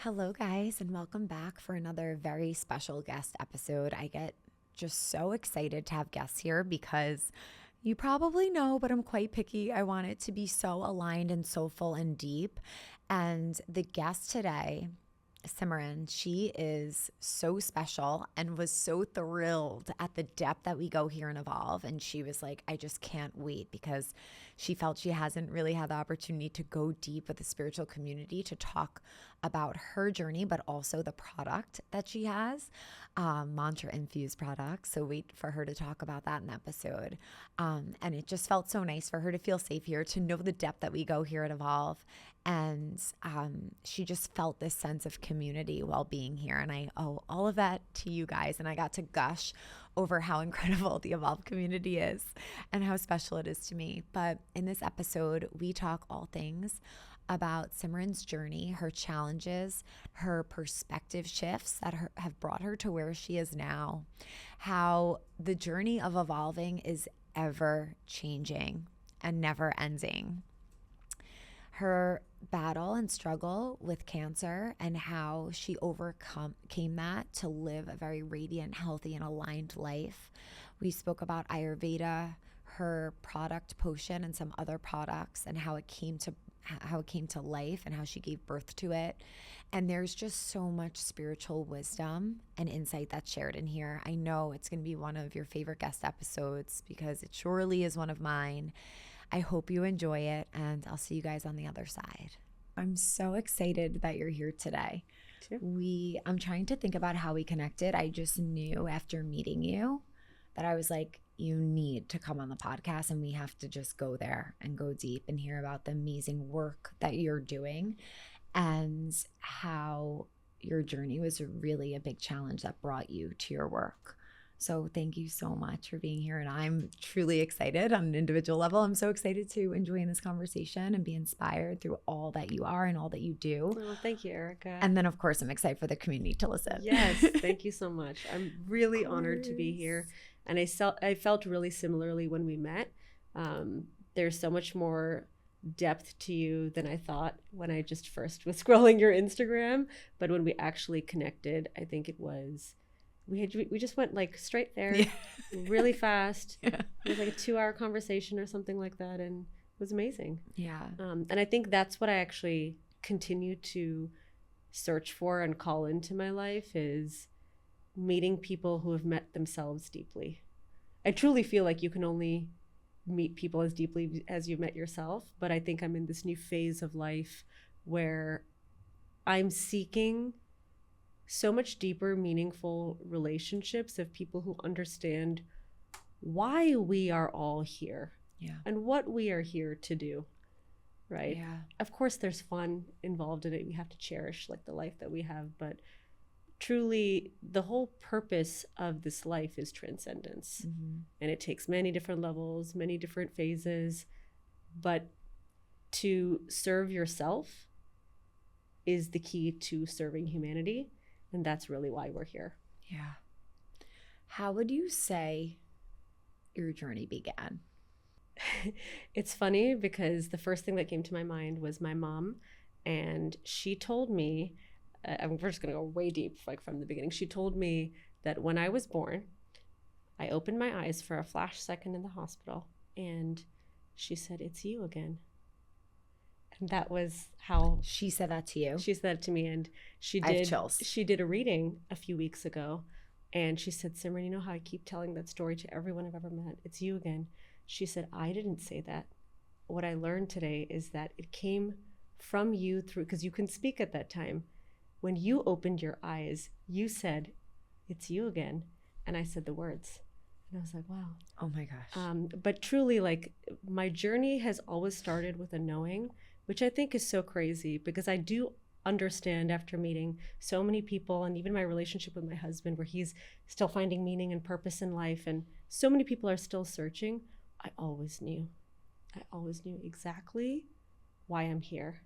Hello, guys, and welcome back for another very special guest episode. I get just so excited to have guests here because you probably know, but I'm quite picky. I want it to be so aligned and so full and deep. And the guest today, Cimeran, she is so special and was so thrilled at the depth that we go here in Evolve. And she was like, I just can't wait because she felt she hasn't really had the opportunity to go deep with the spiritual community to talk about her journey, but also the product that she has, mantra infused products. So wait for her to talk about that in the episode. And it just felt so nice for her to feel safe here, to know the depth that we go here at Evolve. And she just felt this sense of community while being here. And I owe all of that to you guys. And I got to gush over how incredible the Evolve community is and how special it is to me. But in this episode, we talk all things about Cimeran's journey, her challenges, her perspective shifts that have brought her to where she is now, how the journey of evolving is ever changing and never ending, her battle and struggle with cancer and how she overcame that to live a very radiant, healthy, and aligned life. We spoke about Ayurveda, her product potion, and some other products, and how it came to life and how she gave birth to it. And there's just so much spiritual wisdom and insight that's shared in here. I know it's going to be one of your favorite guest episodes because it surely is one of mine. I hope you enjoy it, and I'll see you guys on the other side. I'm so excited that you're here today. I'm trying to think about how we connected. I just knew after meeting you that I was like, you need to come on the podcast, and we have to just go there and go deep and hear about the amazing work that you're doing and how your journey was really a big challenge that brought you to your work. So thank you so much for being here. And I'm truly excited on an individual level. I'm so excited to enjoy this conversation and be inspired through all that you are and all that you do. Well, thank you, Erika. And then, of course, I'm excited for the community to listen. Yes, thank you so much. I'm really honored to be here. And I felt really similarly when we met. There's so much more depth to you than I thought when I just first was scrolling your Instagram. But when we actually connected, I think it was... We just went like straight there, really fast. Yeah. It was like a 2-hour conversation or something like that, and it was amazing. Yeah. And I think that's what I actually continue to search for and call into my life, is meeting people who have met themselves deeply. I truly feel like you can only meet people as deeply as you've met yourself, but I think I'm in this new phase of life where I'm seeking so much deeper, meaningful relationships of people who understand why we are all here, and what we are here to do, right? Yeah. Of course, there's fun involved in it. We have to cherish like the life that we have, but truly the whole purpose of this life is transcendence. Mm-hmm. And it takes many different levels, many different phases, but to serve yourself is the key to serving humanity. And that's really why we're here. Yeah. How would you say your journey began? It's funny because the first thing that came to my mind was my mom. And she told me, we're just going to go way deep, like from the beginning. She told me that when I was born, I opened my eyes for a flash second in the hospital. And she said, "It's you again." And that was how she said that to you. She said it to me, and I have chills. She did a reading a few weeks ago, and she said, "Cimeran, you know how I keep telling that story to everyone I've ever met? It's you again." She said, "I didn't say that. What I learned today is that it came from you through, because you couldn't speak at that time. When you opened your eyes, you said, 'It's you again.'" And I said the words. And I was like, wow. Oh my gosh. But truly, like, my journey has always started with a knowing, which I think is so crazy, because I do understand after meeting so many people, and even my relationship with my husband, where he's still finding meaning and purpose in life, and so many people are still searching. I always knew exactly why I'm here.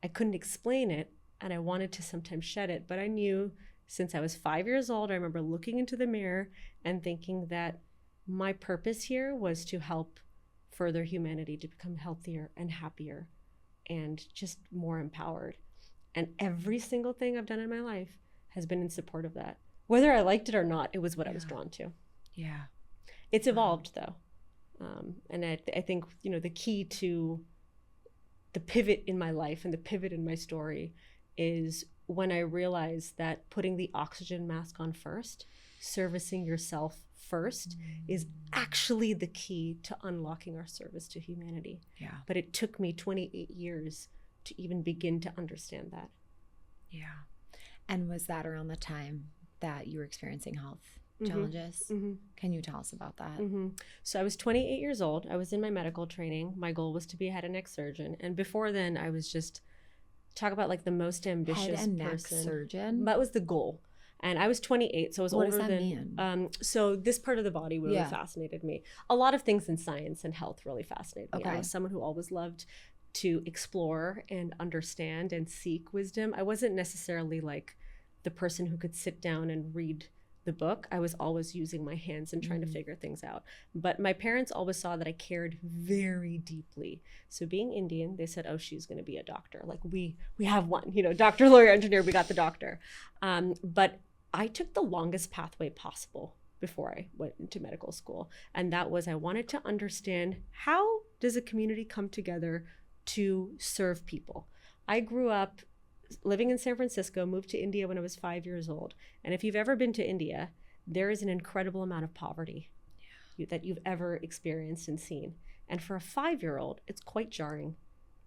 I couldn't explain it, and I wanted to sometimes shed it, but I knew since I was 5 years old. I remember looking into the mirror and thinking that my purpose here was to help further humanity to become healthier and happier and just more empowered. And every single thing I've done in my life has been in support of that. Whether I liked it or not, it was what I was drawn to. Yeah. It's evolved though. And I think, the key to the pivot in my life and the pivot in my story is when I realized that putting the oxygen mask on first, servicing yourself first, is actually the key to unlocking our service to humanity. Yeah. But it took me 28 years to even begin to understand that. Yeah. And was that around the time that you were experiencing health challenges? Can you tell us about that? So I was 28 years old. I was in my medical training. My goal was to be a head and neck surgeon. And before then, I was just, talk about like the most ambitious Head and neck person. surgeon? That was the goal. And I was 28, so I was What older does that than. mean? So this part of the body really fascinated me. A lot of things in science and health really fascinated me. Okay. I was someone who always loved to explore and understand and seek wisdom. I wasn't necessarily like the person who could sit down and read the book. I was always using my hands and trying to figure things out. But my parents always saw that I cared very deeply. So being Indian, they said, oh, she's going to be a doctor. Like we have one, doctor, lawyer, engineer, we got the doctor. But I took the longest pathway possible before I went into medical school. And that was, I wanted to understand, how does a community come together to serve people? I grew up living in San Francisco, moved to India when I was 5 years old. And if you've ever been to India, there is an incredible amount of poverty that you've ever experienced and seen. And for a 5-year-old, it's quite jarring,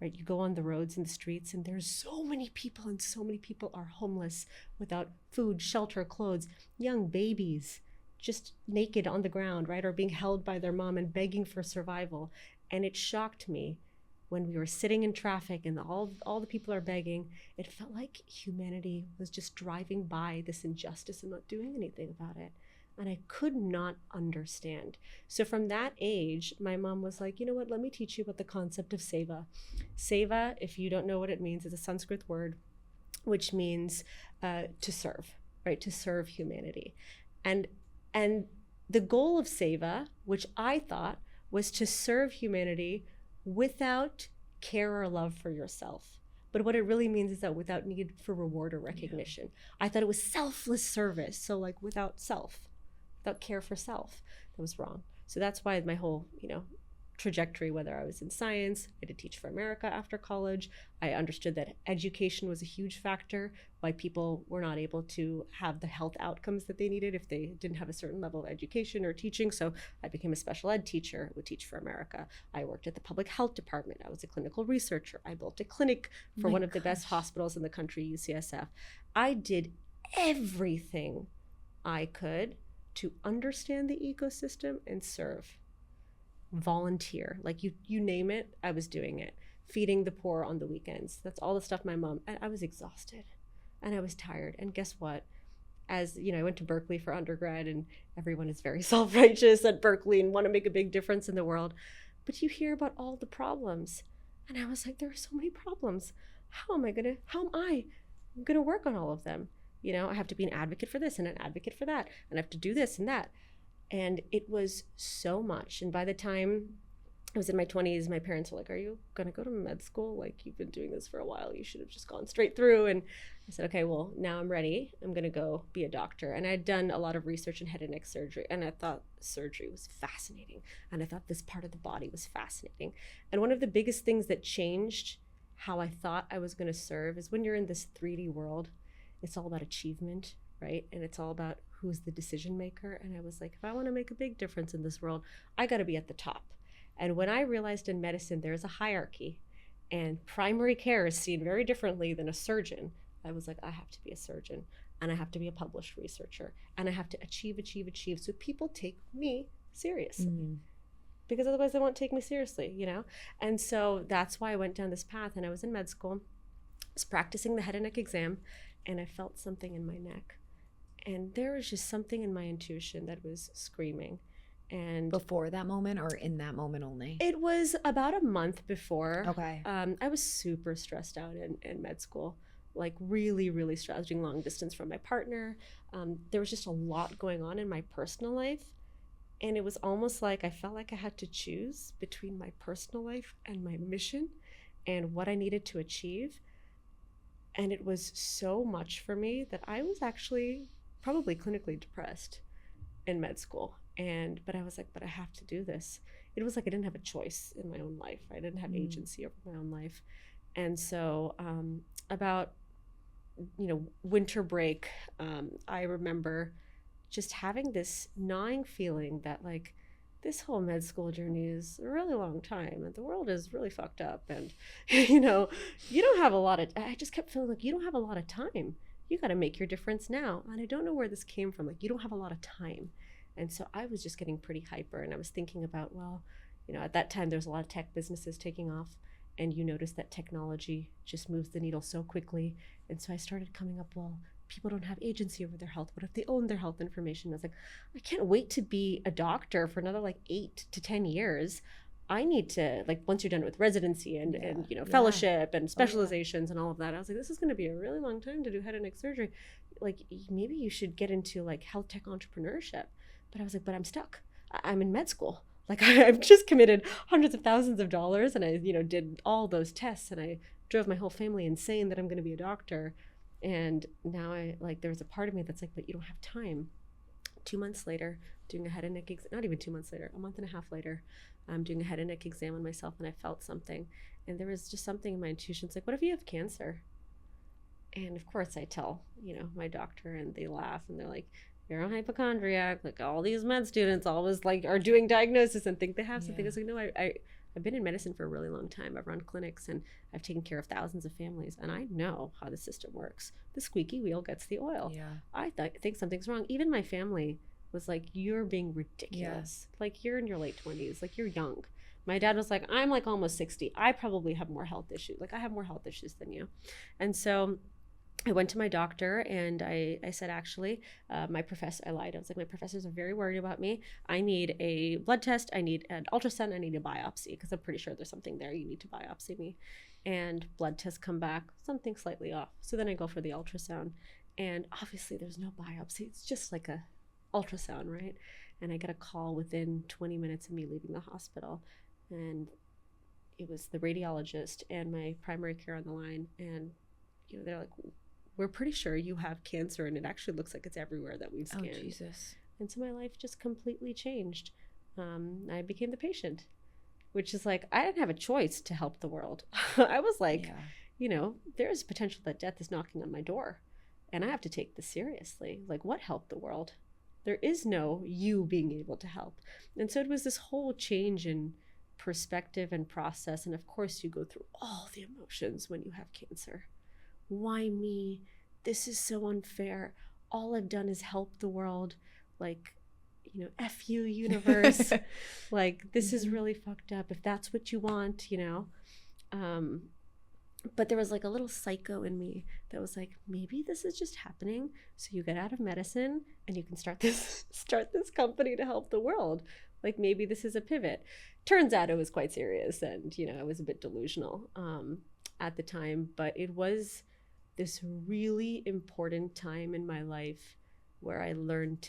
right? You go on the roads and the streets and there's so many people, and so many people are homeless, without food, shelter, clothes, young babies just naked on the ground, right? Or being held by their mom and begging for survival. And it shocked me when we were sitting in traffic and all the people are begging. It felt like humanity was just driving by this injustice and not doing anything about it. And I could not understand. So from that age, my mom was like, you know what, let me teach you about the concept of seva. Seva, if you don't know what it means, is a Sanskrit word, which means to serve, right? To serve humanity. And the goal of seva, which I thought was to serve humanity without care or love for yourself. But what it really means is that without need for reward or recognition. I thought it was selfless service. So like without self, without care for self. That was wrong. So that's why my whole, trajectory, whether I was in science, I did teach for America after college. I understood that education was a huge factor, why people were not able to have the health outcomes that they needed if they didn't have a certain level of education or teaching. So I became a special ed teacher, would teach for America. I worked at the public health department. I was a clinical researcher. I built a clinic for one of the best hospitals in the country, UCSF. I did everything I could to understand the ecosystem and serve. Volunteer, like you name it, I was doing it. Feeding the poor on the weekends. That's all the stuff my mom, and I was exhausted and I was tired. And guess what? As I went to Berkeley for undergrad, and everyone is very self-righteous at Berkeley and want to make a big difference in the world. But you hear about all the problems. And I was like, there are so many problems. How am I gonna work on all of them? I have to be an advocate for this and an advocate for that, and I have to do this and that. And it was so much. And by the time I was in my 20s, my parents were like, are you going to go to med school? Like, you've been doing this for a while. You should have just gone straight through. And I said, okay, well, now I'm ready. I'm going to go be a doctor. And I'd done a lot of research in head and neck surgery. And I thought surgery was fascinating. And I thought this part of the body was fascinating. And one of the biggest things that changed how I thought I was going to serve is when you're in this 3D world, it's all about achievement, right? And it's all about who's the decision maker. And I was like, if I want to make a big difference in this world, I got to be at the top. And when I realized in medicine there's a hierarchy and primary care is seen very differently than a surgeon, I was like, I have to be a surgeon, and I have to be a published researcher, and I have to achieve so people take me seriously. Because otherwise they won't take me seriously, And so that's why I went down this path. And I was in med school, I was practicing the head and neck exam, and I felt something in my neck. And there was just something in my intuition that was screaming. And before that moment or in that moment only? It was about a month before. Okay. I was super stressed out in med school, like really, really stressed. I was doing long distance from my partner. There was just a lot going on in my personal life. And it was almost like I felt like I had to choose between my personal life and my mission and what I needed to achieve. And it was so much for me that I was actually probably clinically depressed in med school. But I was like, but I have to do this. It was like I didn't have a choice in my own life. I didn't have agency over my own life. And so about, winter break, I remember just having this gnawing feeling that like, this whole med school journey is a really long time and the world is really fucked up. And, you don't have a lot of, I just kept feeling like you don't have a lot of time. You got to make your difference now. And I don't know where this came from. Like, you don't have a lot of time. And so I was just getting pretty hyper, and I was thinking about, well, at that time there was a lot of tech businesses taking off, and you notice that technology just moves the needle so quickly. And so I started coming up, well, people don't have agency over their health. What if they own their health information? I was like, I can't wait to be a doctor for another like 8 to 10 years. I need to, like, once you're done with residency and fellowship and specializations and all of that, I was like, this is going to be a really long time to do head and neck surgery. Like, maybe you should get into like health tech entrepreneurship. But I was like, but I'm stuck. I'm in med school. Like, I've just committed hundreds of thousands of dollars, and I, did all those tests, and I drove my whole family insane that I'm going to be a doctor. And now there was a part of me that's like, but you don't have time. 2 months later, doing a head and neck exam, not even 2 months later, a month and a half later, I'm doing a head and neck exam on myself, and I felt something. And there was just something in my intuition. It's like, what if you have cancer? And of course I tell, my doctor, and they laugh, and they're like, you're a hypochondriac. Like, all these med students always like are doing diagnosis and think they have something. I was like, no, I've been in medicine for a really long time. I've run clinics and I've taken care of thousands of families, and I know how the system works. The squeaky wheel gets the oil. Yeah. I think something's wrong. Even my family was like, you're being ridiculous. Yeah. Like, you're in your late 20s. Like, you're young. My dad was like, I'm like almost 60. I probably have more health issues. Like, I have more health issues than you. And so I went to my doctor, and I said, actually, my professor, I lied. I was like, my professors are very worried about me. I need a blood test. I need an ultrasound. I need a biopsy, because I'm pretty sure there's something there. You need to biopsy me. And blood tests come back, something slightly off. So then I go for the ultrasound, and obviously there's no biopsy. It's just like a ultrasound, right? And I get a call within 20 minutes of me leaving the hospital. And it was the radiologist and my primary care on the line. And, they're like, we're pretty sure you have cancer, and it actually looks like it's everywhere that we've scanned. Oh, Jesus. And so my life just completely changed. I became the patient, which is like, I didn't have a choice to help the world. I was like, there's potential that death is knocking on my door, and I have to take this seriously. Like, what helped the world? There is no you being able to help. And so it was this whole change in perspective and process. And of course, you go through all the emotions when you have cancer. Why me? This is so unfair. All I've done is help the world. Like, F you, universe. Like, this is really fucked up. If that's what you want, But there was like a little psycho in me that was like, maybe this is just happening so you get out of medicine and you can start this company to help the world. Like, maybe this is a pivot. Turns out it was quite serious, and I was a bit delusional at the time, but it was this really important time in my life where I learned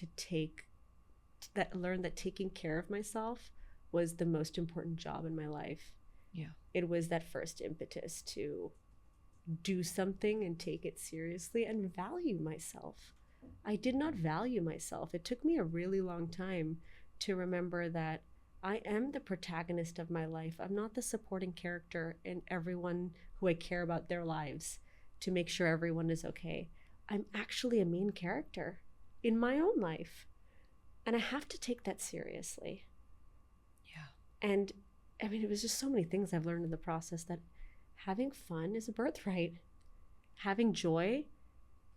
that taking care of myself was the most important job in my life. Yeah. It was that first impetus to do something and take it seriously and value myself. I did not value myself. It took me a really long time to remember that I am the protagonist of my life. I'm not the supporting character in everyone who I care about their lives to make sure everyone is okay. I'm actually a main character in my own life. And I have to take that seriously. Yeah. And I mean, it was just so many things I've learned in the process, that having fun is a birthright. Having joy,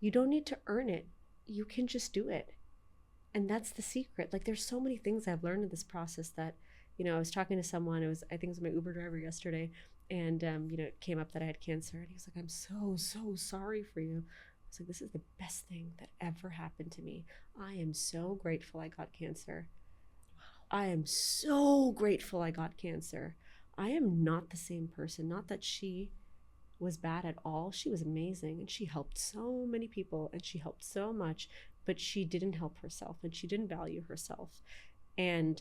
you don't need to earn it. You can just do it. And that's the secret. Like, there's so many things I've learned in this process that, I was talking to someone, I think it was my Uber driver yesterday, and, it came up that I had cancer, and he was like, I'm so sorry for you. I was like, this is the best thing that ever happened to me. I am so grateful I got cancer. I am so grateful I got cancer. I am not the same person. Not that she was bad at all. She was amazing, and she helped so many people, and she helped so much, but she didn't help herself, and she didn't value herself. And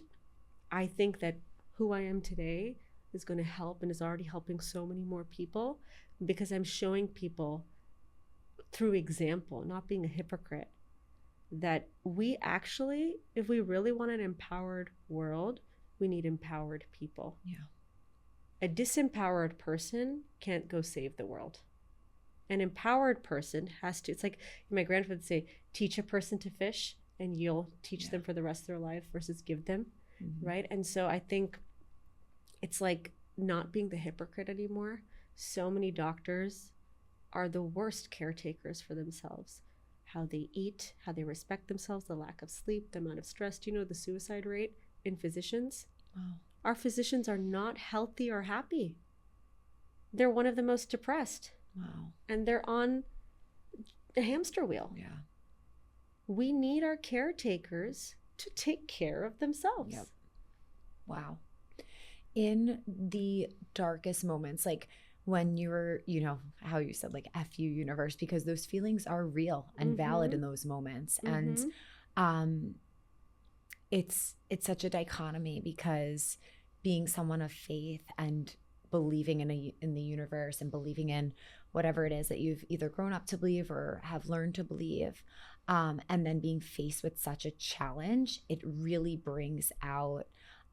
I think that who I am today is going to help, and is already helping so many more people, because I'm showing people through example, not being a hypocrite, that we actually, if we really want an empowered world, we need empowered people. Yeah. A disempowered person can't go save the world. An empowered person has to. It's like my grandfather would say, teach a person to fish and you'll teach them for the rest of their life versus give them, right? And so I think it's like not being the hypocrite anymore. So many doctors are the worst caretakers for themselves. How they eat, how they respect themselves, the lack of sleep, the amount of stress. Do you know the suicide rate in physicians? Wow. Our physicians are not healthy or happy. They're one of the most depressed. Wow. And they're on a hamster wheel. Yeah. We need our caretakers to take care of themselves. Yep. Wow. In the darkest moments, like when you were, you know, how you said like F you universe, because those feelings are real and valid in those moments. And it's such a dichotomy, because being someone of faith and believing in the universe and believing in whatever it is that you've either grown up to believe or have learned to believe, and then being faced with such a challenge, it really brings out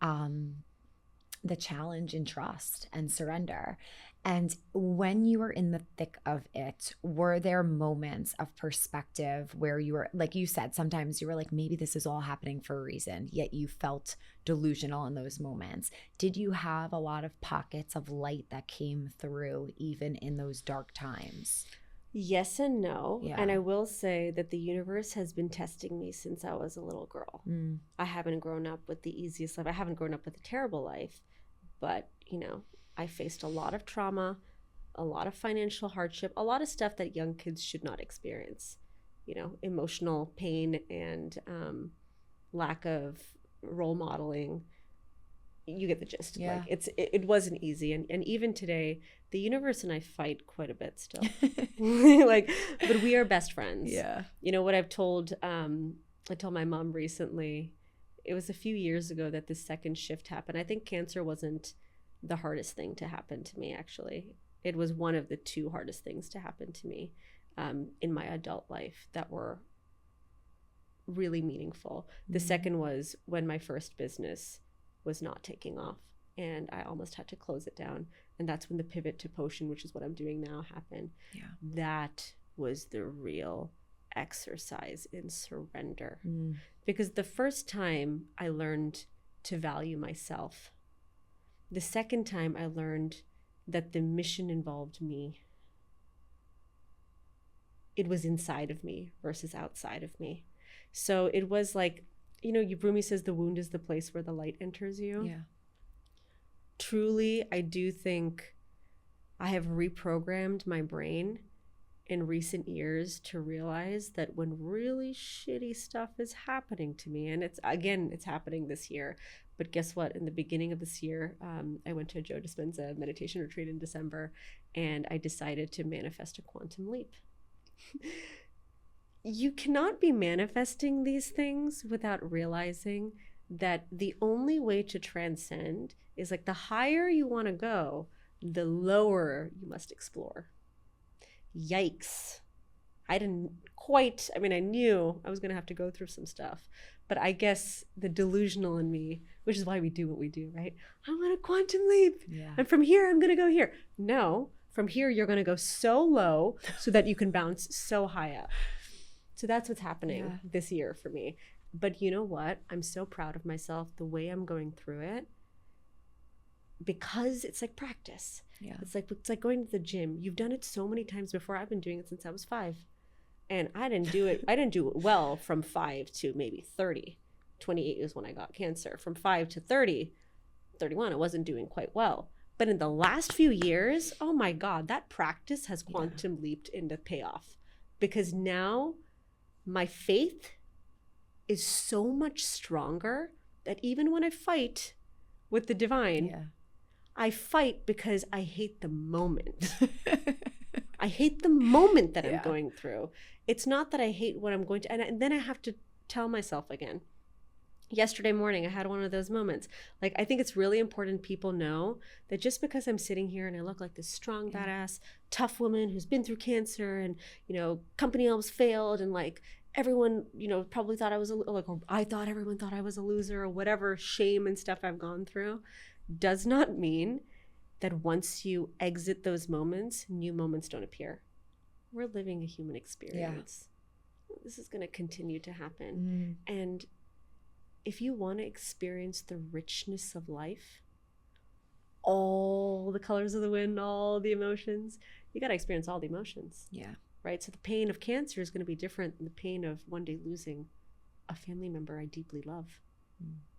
the challenge in trust and surrender. And when you were in the thick of it, were there moments of perspective where you were, like you said, sometimes you were like, maybe this is all happening for a reason, yet you felt delusional in those moments? Did you have a lot of pockets of light that came through even in those dark times? Yes and no. Yeah. And I will say that the universe has been testing me since I was a little girl. I haven't grown up with the easiest life. I haven't grown up with a terrible life, but, you know, I faced a lot of trauma, a lot of financial hardship, a lot of stuff that young kids should not experience, you know, emotional pain and lack of role modeling. You get the gist. Yeah. Like it wasn't easy. And even today, the universe and I fight quite a bit still. Like, but we are best friends. Yeah. You know what I told my mom recently, it was a few years ago that this second shift happened. I think cancer wasn't the hardest thing to happen to me, actually. It was one of the two hardest things to happen to me in my adult life that were really meaningful. The second was when my first business was not taking off and I almost had to close it down. And that's when the pivot to Potion, which is what I'm doing now, happened. Yeah. That was the real exercise in surrender. Because the first time I learned to value myself. The second time I learned that the mission involved me. It was inside of me versus outside of me. So it was like, you know, Rumi says the wound is the place where the light enters you. Yeah. Truly, I do think I have reprogrammed my brain in recent years to realize that when really shitty stuff is happening to me, and it's happening this year, but guess what? In the beginning of this year, I went to a Joe Dispenza meditation retreat in December, and I decided to manifest a quantum leap. You cannot be manifesting these things without realizing that the only way to transcend is like the higher you want to go, the lower you must explore. Yikes. I knew I was going to have to go through some stuff, but I guess the delusional in me, which is why we do what we do, right? I want a quantum leap. Yeah. And from here, I'm going to go here. No, from here, you're going to go so low so that you can bounce so high up. So that's what's happening this year for me. But you know what? I'm so proud of myself, the way I'm going through it, because it's like practice. Yeah. It's like going to the gym. You've done it so many times before. I've been doing it since I was 5. And I didn't do it well from 5 to maybe 30. 28 is when I got cancer. From 5 to 30, 31, I wasn't doing quite well. But in the last few years, oh my God, that practice has quantum leaped into payoff. Because now my faith is so much stronger that even when I fight with the divine, I fight because I hate the moment. I hate the moment that I'm going through. It's not that I hate what I'm going to, and then I have to tell myself again, Yesterday morning, I had one of those moments. Like, I think it's really important people know that just because I'm sitting here and I look like this strong, badass, tough woman who's been through cancer and, company almost failed and like everyone, probably thought I was or I thought everyone thought I was a loser or whatever shame and stuff I've gone through, does not mean that once you exit those moments, new moments don't appear. We're living a human experience. Yeah. This is going to continue to happen. And if you want to experience the richness of life, all the colors of the wind, all the emotions, you got to experience all the emotions. Yeah. Right? So the pain of cancer is going to be different than the pain of one day losing a family member I deeply love.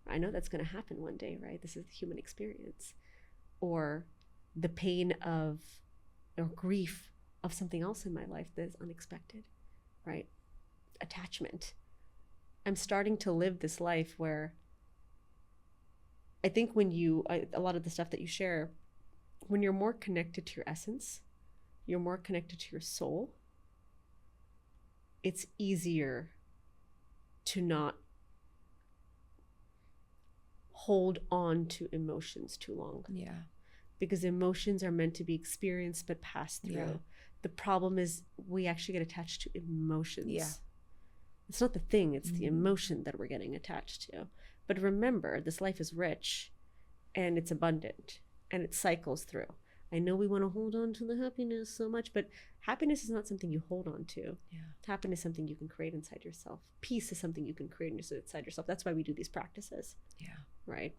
I know that's going to happen one day, right? This is the human experience. Or the pain of, or grief of something else in my life that is unexpected, right? Attachment. I'm starting to live this life where I think when a lot of the stuff that you share, when you're more connected to your essence, you're more connected to your soul, it's easier to not hold on to emotions too long. Yeah. Because emotions are meant to be experienced but passed through. Yeah. The problem is we actually get attached to emotions. Yeah. It's not the thing, it's the emotion that we're getting attached to. But remember, this life is rich and it's abundant and it cycles through. I know we want to hold on to the happiness so much, but happiness is not something you hold on to. Yeah. Happiness is something you can create inside yourself. Peace is something you can create inside yourself. That's why we do these practices. Yeah. Right?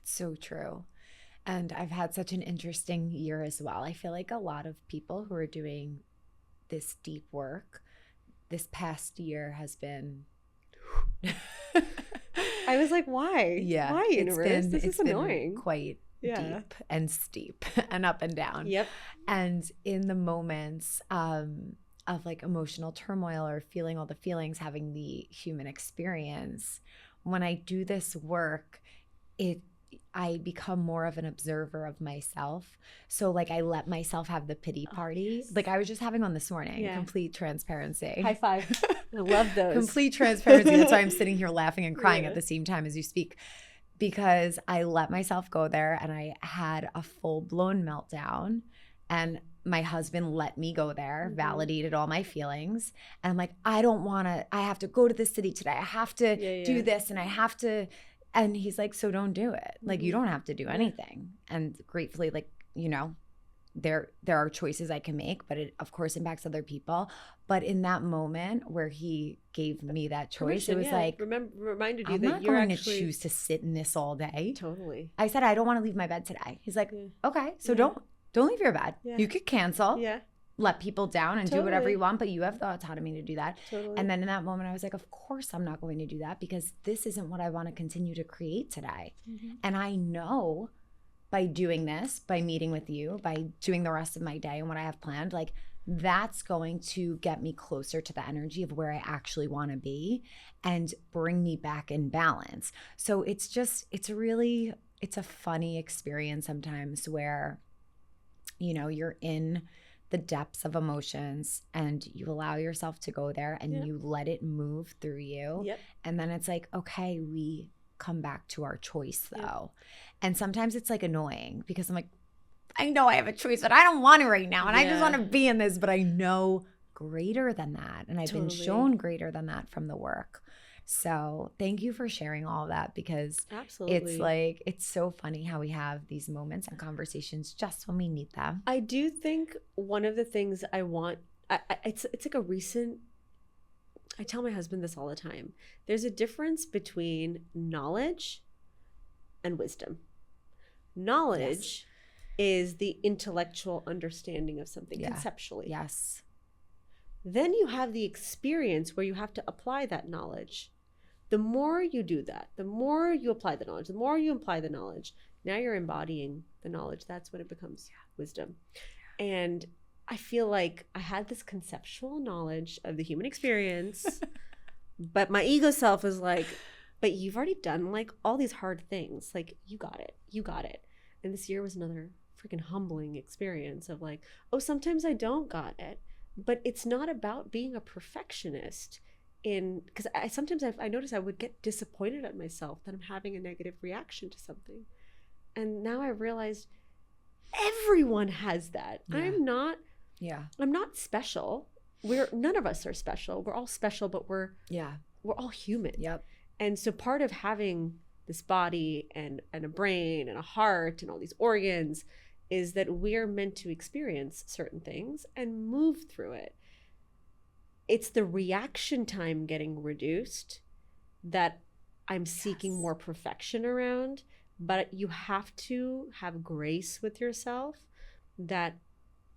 It's so true. And I've had such an interesting year as well. I feel like a lot of people who are doing this deep work, this past year has been I was like, why? Yeah. Why, universe? This is annoying. Quite deep and steep and up and down. Yep. And in the moments of like emotional turmoil or feeling all the feelings, having the human experience, when I do this work, I become more of an observer of myself. So like I let myself have the pity party. Yes. Like I was just having one this morning, complete transparency. High five. I love those. Complete transparency. That's why I'm sitting here laughing and crying at the same time as you speak, because I let myself go there and I had a full-blown meltdown, and my husband let me go there, validated all my feelings. And I'm like, I have to go to the city today. I have to do this and I have to. And he's like, so don't do it. Like, you don't have to do anything. And gratefully, like, there are choices I can make, but it of course impacts other people. But in that moment where he gave me that choice, it was like, reminded you I'm that not you're going actually... to choose to sit in this all day. Totally. I said, I don't want to leave my bed today. He's like, okay, so don't leave your bed. Yeah. You could cancel. Yeah. Let people down and do whatever you want, but you have the autonomy to do that. Totally. And then in that moment, I was like, of course I'm not going to do that, because this isn't what I want to continue to create today. And I know by doing this, by meeting with you, by doing the rest of my day and what I have planned, like that's going to get me closer to the energy of where I actually want to be and bring me back in balance. So it's a funny experience sometimes where, you're in the depths of emotions and you allow yourself to go there and you let it move through you. Yep. And then it's like, okay, we come back to our choice though. And sometimes it's like annoying because I'm like, I know I have a choice, but I don't want to right now. And I just want to be in this, but I know greater than that. And I've been shown greater than that from the work. So thank you for sharing all of that, because it's so funny how we have these moments and conversations just when we need them. I do think one of the things I want, it's like a recent, I tell my husband this all the time. There's a difference between knowledge and wisdom. Knowledge is the intellectual understanding of something conceptually. Yes. Then you have the experience where you have to apply that knowledge. The more you do that, the more you apply the knowledge, the more you apply the knowledge, now you're embodying the knowledge. That's when it becomes wisdom. And I feel like I had this conceptual knowledge of the human experience, but my ego self is like, but you've already done like all these hard things. Like, you got it. And this year was another freaking humbling experience of like, oh, sometimes I don't got it. But it's not about being a perfectionist. because I notice I would get disappointed at myself that I'm having a negative reaction to something. And now I realized everyone has that. Yeah. I'm not special. None of us are special. We're all special, but we're all human. Yep. And so part of having this body and a brain and a heart and all these organs is that we're meant to experience certain things and move through it. It's the reaction time getting reduced that I'm seeking more perfection around, but you have to have grace with yourself, that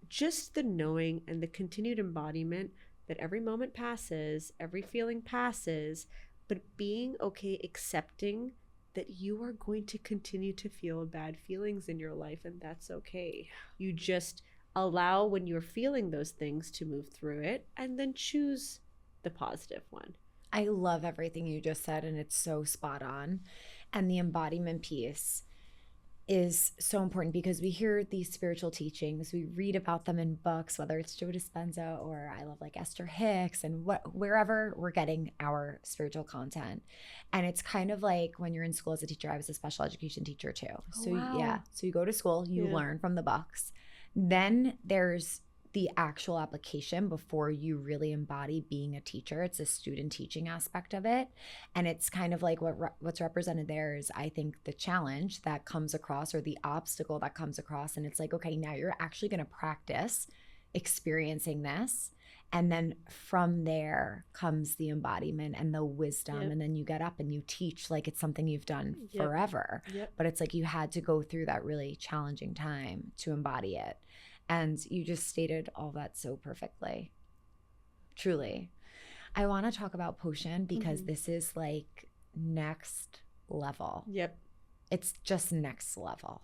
just the knowing and the continued embodiment that every moment passes, every feeling passes, but being okay, accepting that you are going to continue to feel bad feelings in your life, and that's okay. You just allow when you're feeling those things to move through it and then choose the positive one. I love everything you just said, and it's so spot on. And the embodiment piece is so important because we hear these spiritual teachings, we read about them in books, whether it's Joe Dispenza or I love like Esther Hicks and wherever we're getting our spiritual content. And it's kind of like when you're in school as a teacher. I was a special education teacher too. So so you go to school, you learn from the books. Then there's the actual application before you really embody being a teacher. It's a student teaching aspect of it. And it's kind of like what's represented there is, I think, the challenge that comes across or the obstacle that comes across. And it's like, okay, now you're actually going to practice experiencing this. And then from there comes the embodiment and the wisdom. And then you get up and you teach like it's something you've done forever. But it's like you had to go through that really challenging time to embody it. And you just stated all that so perfectly. Truly. I want to talk about Potion because this is like next level. Yep. It's just next level.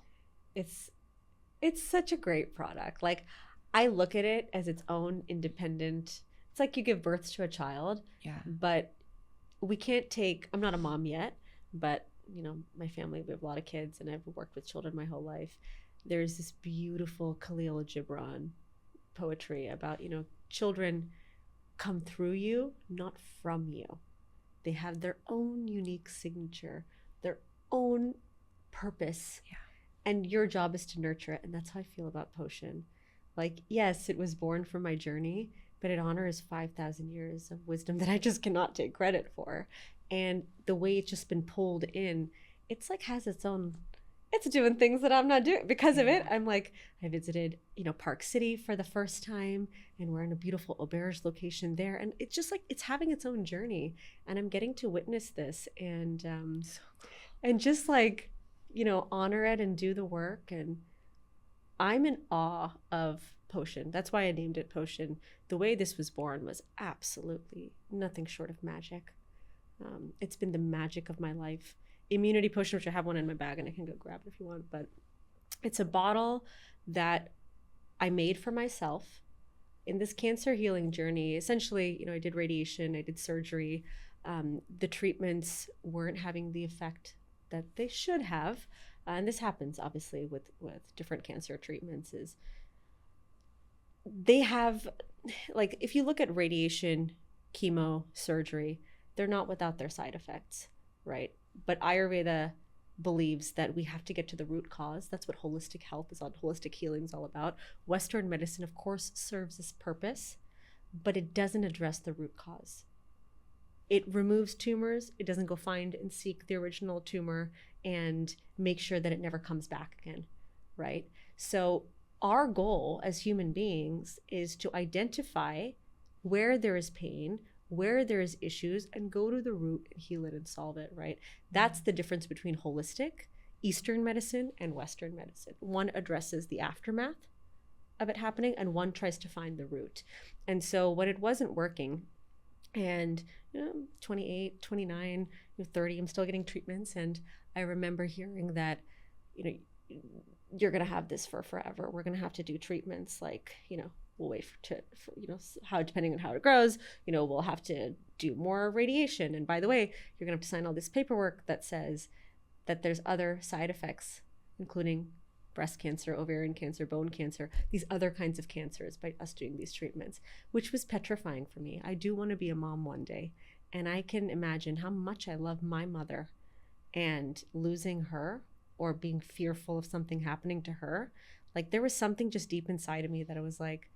It's such a great product. Like, I look at it as its own independent. It's like you give birth to a child. Yeah. But we can't I'm not a mom yet, but you know, my family, we have a lot of kids and I've worked with children my whole life. There's this beautiful Khalil Gibran poetry about, you know, children come through you, not from you. They have their own unique signature, their own purpose. Yeah. And your job is to nurture it. And that's how I feel about Potion. Like, yes, it was born from my journey, but it honors 5,000 years of wisdom that I just cannot take credit for. And the way it's just been pulled in, it's like has its own, it's doing things that I'm not doing because of it. I'm like, I visited, you know, Park City for the first time, and we're in a beautiful auberge location there. And it's just like, it's having its own journey, and I'm getting to witness this and just like, you know, honor it and do the work. And I'm in awe of Potion. That's why I named it Potion. The way this was born was absolutely nothing short of magic. It's been the magic of my life. Immunity Potion, which I have one in my bag and I can go grab it if you want, but it's a bottle that I made for myself in this cancer healing journey. Essentially, you know, I did radiation, I did surgery. The treatments weren't having the effect that they should have. And this happens obviously with different cancer treatments, is they have, like, if you look at radiation, chemo, surgery, they're not without their side effects, right? But Ayurveda believes that we have to get to the root cause. That's what holistic health is all, holistic healing is all about. Western medicine, of course, serves this purpose, but it doesn't address the root cause. It removes tumors. It doesn't go find and seek the original tumor and make sure that it never comes back again, right? So our goal as human beings is to identify where there is pain, where there is issues, and go to the root and heal it and solve it, right? That's the difference between holistic, Eastern medicine, and Western medicine. One addresses the aftermath of it happening, and one tries to find the root. And so when it wasn't working, and 28, 29, 30, I'm still getting treatments, and I remember hearing that, you're going to have this for forever. We're going to have to do treatments like, we'll wait for how, depending on how it grows, we'll have to do more radiation. And by the way, you're going to have to sign all this paperwork that says that there's other side effects, including breast cancer, ovarian cancer, bone cancer, these other kinds of cancers by us doing these treatments, which was petrifying for me. I do want to be a mom one day. And I can imagine how much I love my mother, and losing her or being fearful of something happening to her. Like, there was something just deep inside of me that I was like,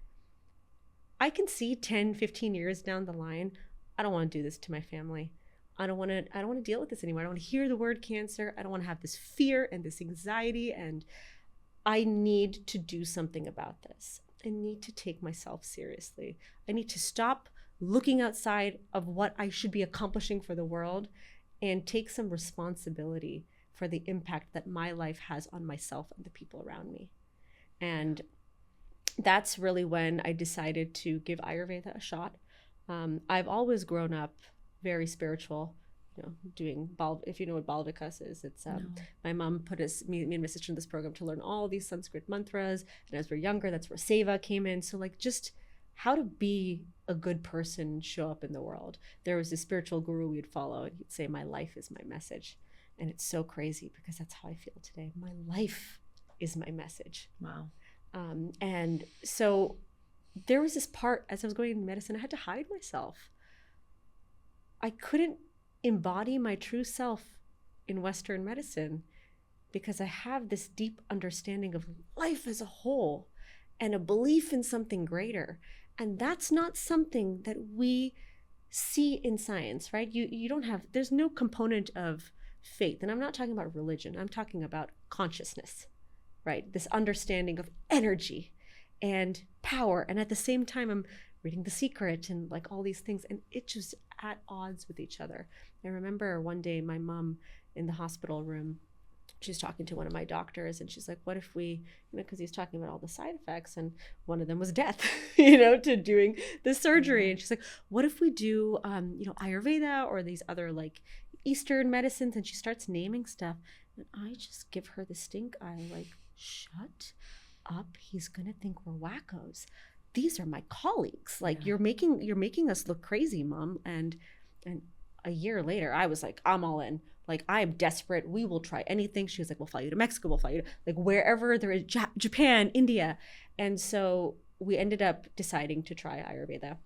I can see 10, 15 years down the line, I don't want to do this to my family. I don't want to deal with this anymore. I don't want to hear the word cancer. I don't want to have this fear and this anxiety. And I need to do something about this. I need to take myself seriously. I need to stop looking outside of what I should be accomplishing for the world and take some responsibility for the impact that my life has on myself and the people around me. And that's really when I decided to give Ayurveda a shot. I've always grown up very spiritual, doing if you know what Balvikas is, it's No. my mom put me and my sister in this program to learn all these Sanskrit mantras. And as we're younger, that's where Seva came in. So like just how to be a good person and show up in the world. There was a spiritual guru we'd follow, and he'd say, my life is my message. And it's so crazy because that's how I feel today. My life is my message. Wow. And so there was this part as I was going into medicine, I had to hide myself. I couldn't embody my true self in Western medicine because I have this deep understanding of life as a whole and a belief in something greater. And that's not something that we see in science, right? You don't have, there's no component of faith. And I'm not talking about religion. I'm talking about consciousness, right? This understanding of energy and power. And at the same time, I'm reading The Secret and like all these things, and it just at odds with each other. I remember one day my mom in the hospital room, she's talking to one of my doctors, and she's like, what if we, because he's talking about all the side effects, and one of them was death, to doing the surgery. And she's like, what if we do, Ayurveda or these other like Eastern medicines? And she starts naming stuff. And I just give her the stink eye, like, shut up. He's going to think we're wackos. These are my colleagues. Like, you're making us look crazy, Mom. And a year later, I was like, I'm all in. Like, I am desperate. We will try anything. She was like, we'll fly you to Mexico. We'll fly you to, like, wherever there is, Japan, India. And so we ended up deciding to try Ayurveda.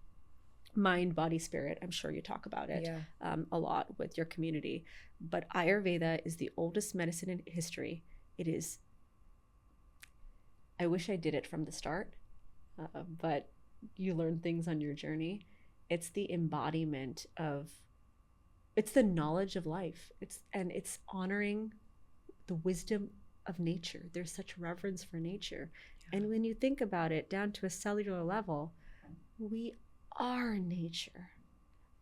Mind, body, spirit. I'm sure you talk about it a lot with your community. But Ayurveda is the oldest medicine in history. It is, I wish I did it from the start, but you learn things on your journey. It's the embodiment of, it's the knowledge of life. It's honoring the wisdom of nature. There's such reverence for nature. Yeah. And when you think about it down to a cellular level, we are nature.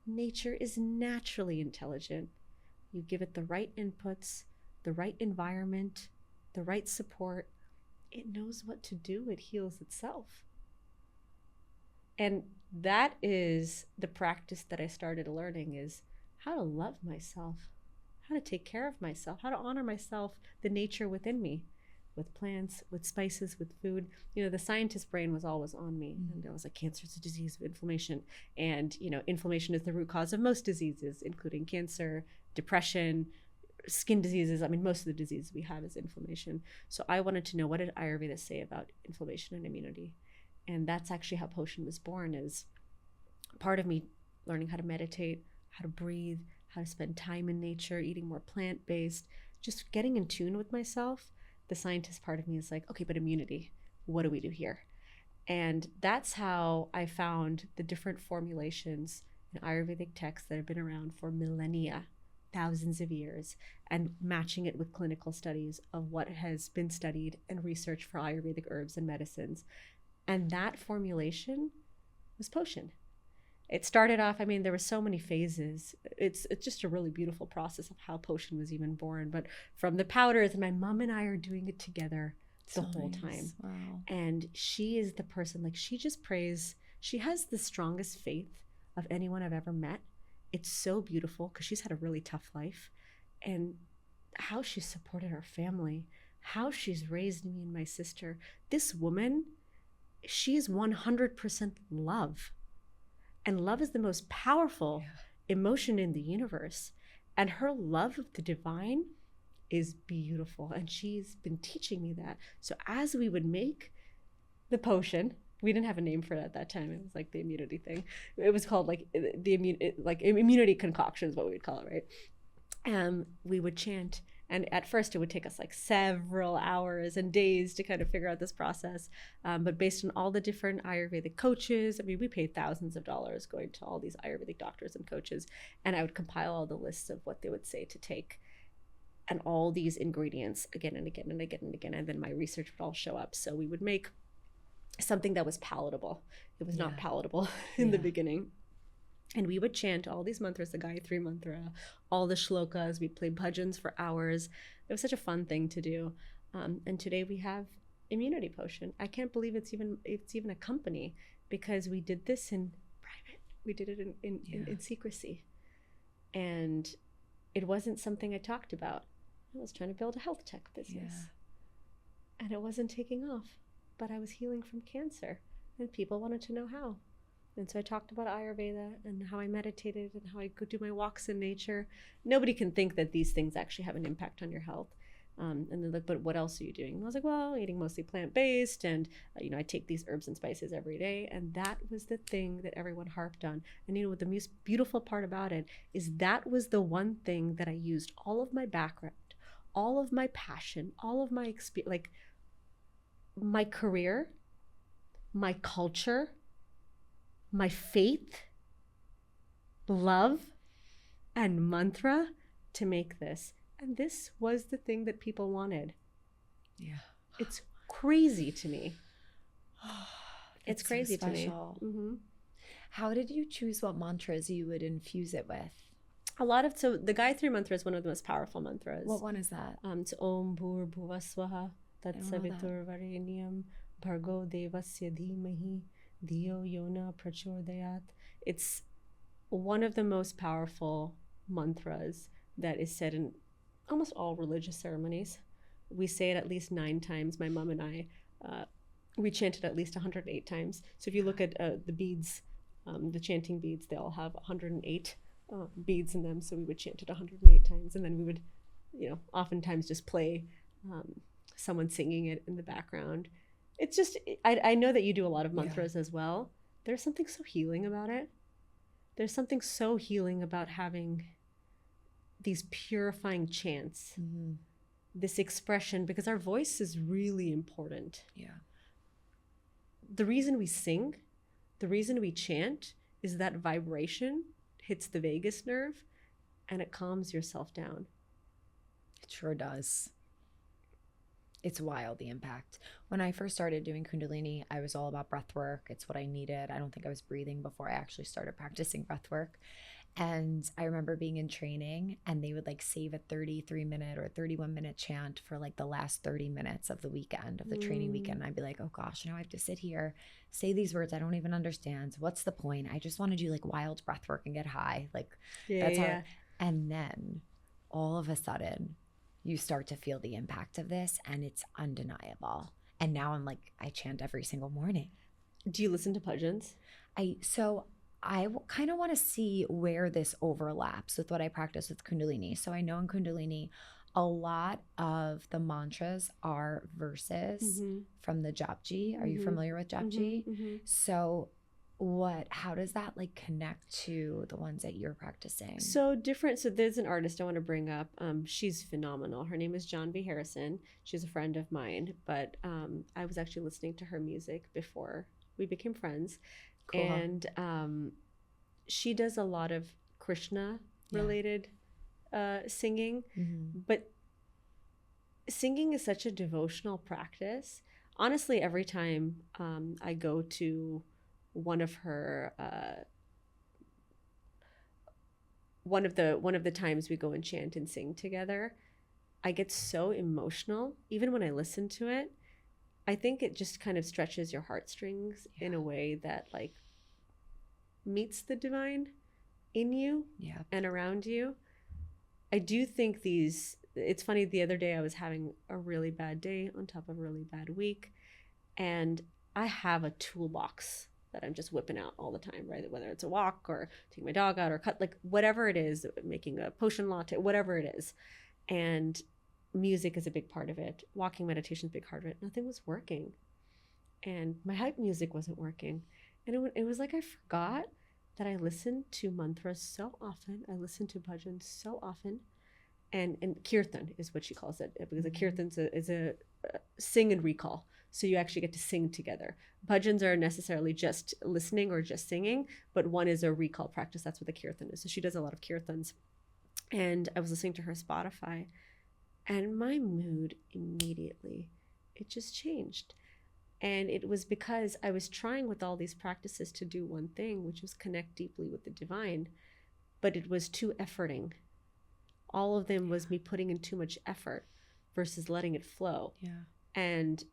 Nature is naturally intelligent. You give it the right inputs, the right environment, the right support. It knows what to do. It heals itself. And that is the practice that I started learning, is how to love myself, how to take care of myself, how to honor myself, the nature within me, with plants, with spices, with food. The scientist brain was always on me. Mm-hmm. And I was like, cancer is a disease of inflammation. And, inflammation is the root cause of most diseases, including cancer, depression, skin diseases. I mean, most of the diseases we have is inflammation. So I wanted to know, what did Ayurveda say about inflammation and immunity? And that's actually how Potion was born, is part of me learning how to meditate, how to breathe, how to spend time in nature, eating more plant-based, just getting in tune with myself. The scientist part of me is like, okay, but immunity, what do we do here? And that's how I found the different formulations in Ayurvedic texts that have been around for millennia, thousands of years, and matching it with clinical studies of what has been studied and researched for Ayurvedic herbs and medicines. And that formulation was Potion. It started off, there were so many phases. It's just a really beautiful process of how Potion was even born. But from the powders, and my mom and I are doing it together the whole time. Wow. And she is the person, like, she just prays. She has the strongest faith of anyone I've ever met. It's so beautiful because she's had a really tough life. And how she's supported her family, how she's raised me and my sister. This woman, she is 100% love. And love is the most powerful emotion in the universe. And her love of the divine is beautiful. And she's been teaching me that. So as we would make the potion, we didn't have a name for it at that time. It was like the immunity thing. It was called like immunity concoction is what we would call it, right? We would chant. And at first it would take us like several hours and days to kind of figure out this process. But based on all the different Ayurvedic coaches, I mean, we paid thousands of dollars going to all these Ayurvedic doctors and coaches. And I would compile all the lists of what they would say to take and all these ingredients again and again and again and again. And then my research would all show up. So we would make something that was palatable. It was not palatable in the beginning. And we would chant all these mantras, the Gayatri mantra, all the shlokas. We'd play bhajans for hours. It was such a fun thing to do. And today we have immunity potion. I can't believe it's even a company, because we did this in private. We did it in secrecy. And it wasn't something I talked about. I was trying to build a health tech business. And it wasn't taking off. But I was healing from cancer, and people wanted to know how. And so I talked about Ayurveda and how I meditated and how I could do my walks in nature. Nobody can think that these things actually have an impact on your health. And they're like, but what else are you doing? And I was like, well, eating mostly plant-based, and I take these herbs and spices every day. And that was the thing that everyone harped on. And what the most beautiful part about it is, that was the one thing that I used all of my background, all of my passion, all of my experience, like my career, my culture, my faith, love, and mantra to make this. And this was the thing that people wanted. Yeah. It's crazy to me. It's crazy so to me. Mm-hmm. How did you choose what mantras you would infuse it with? So the Gayatri mantra is one of the most powerful mantras. What one is that? It's Om Bhur Bhuva Swaha Tat Savitur Varenyam Bhargo Devasya Dhimahi Dhiyo Yona Prachodayat. It's one of the most powerful mantras that is said in almost all religious ceremonies. We say it at least 9 times. My mom and I, we chant it at least 108 times. So if you look at the beads, the chanting beads, they all have 108 beads in them. So we would chant it 108 times, and then we would, oftentimes just play someone singing it in the background. It's just, I know that you do a lot of mantras as well. There's something so healing about it. There's something so healing about having these purifying chants, this expression, because our voice is really important. Yeah. The reason we sing, the reason we chant, is that vibration hits the vagus nerve and it calms yourself down. It sure does. It's wild, the impact. When I first started doing Kundalini, I was all about breath work. It's what I needed. I don't think I was breathing before I actually started practicing breath work. And I remember being in training, and they would like save a 33-minute or 31-minute chant for like the last 30 minutes of the weekend, of the training weekend. And I'd be like, oh gosh, now I have to sit here, say these words I don't even understand. What's the point? I just want to do like wild breath work and get high. Like that's how. And then all of a sudden, you start to feel the impact of this, and it's undeniable. And now I'm like, I chant every single morning. Do you listen to bhajans? I kind of want to see where this overlaps with what I practice with Kundalini. So I know in Kundalini, a lot of the mantras are verses from the Japji. Are you familiar with Japji? So how does that like connect to the ones that you're practicing? So there's an artist I want to bring up. She's phenomenal. Her name is John V. Harrison. She's a friend of mine, but I was actually listening to her music before we became friends. Cool. And she does a lot of Krishna related singing, but singing is such a devotional practice. Honestly, every time I go to one of her one of the times we go and chant and sing together, I get so emotional even when I listen to it. I think it just kind of stretches your heartstrings in a way that like meets the divine in you and around you. I do think it's funny, the other day I was having a really bad day on top of a really bad week, and I have a toolbox that I'm just whipping out all the time, right? Whether it's a walk or taking my dog out or cut, like whatever it is, making a potion latte, whatever it is. And music is a big part of it. Walking meditation is a big part of it. Nothing was working. And my hype music wasn't working. And it was like I forgot that I listened to mantras so often. I listened to bhajans so often. And kirtan is what she calls it, because a kirtan is a sing and recall. So you actually get to sing together. Bhajans are necessarily just listening or just singing, but one is a recall practice. That's what the kirtan is. So she does a lot of kirtans. And I was listening to her Spotify, and my mood immediately, it just changed. And it was because I was trying with all these practices to do one thing, which was connect deeply with the divine, but it was too efforting. All of them was me putting in too much effort versus letting it flow. Yeah. And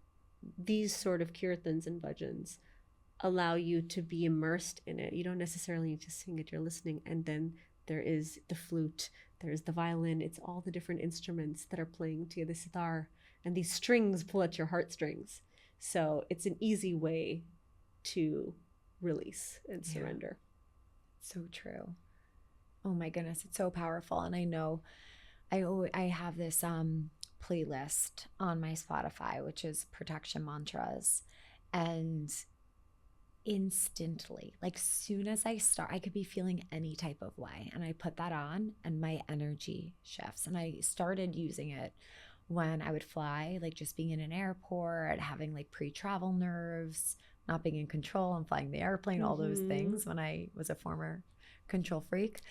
these sort of kirtans and bhajans allow you to be immersed in it. You don't necessarily need to sing it, you're listening. And then there is the flute, there's the violin, it's all the different instruments that are playing to you, the sitar, and these strings pull at your heartstrings. So it's an easy way to release and surrender. So true. Oh my goodness, it's so powerful. And I know I have this playlist on my Spotify, which is protection mantras. And instantly, like soon as I start, I could be feeling any type of way. And I put that on and my energy shifts. And I started using it when I would fly, like just being in an airport, having like pre-travel nerves, not being in control and flying the airplane, all those things when I was a former control freak.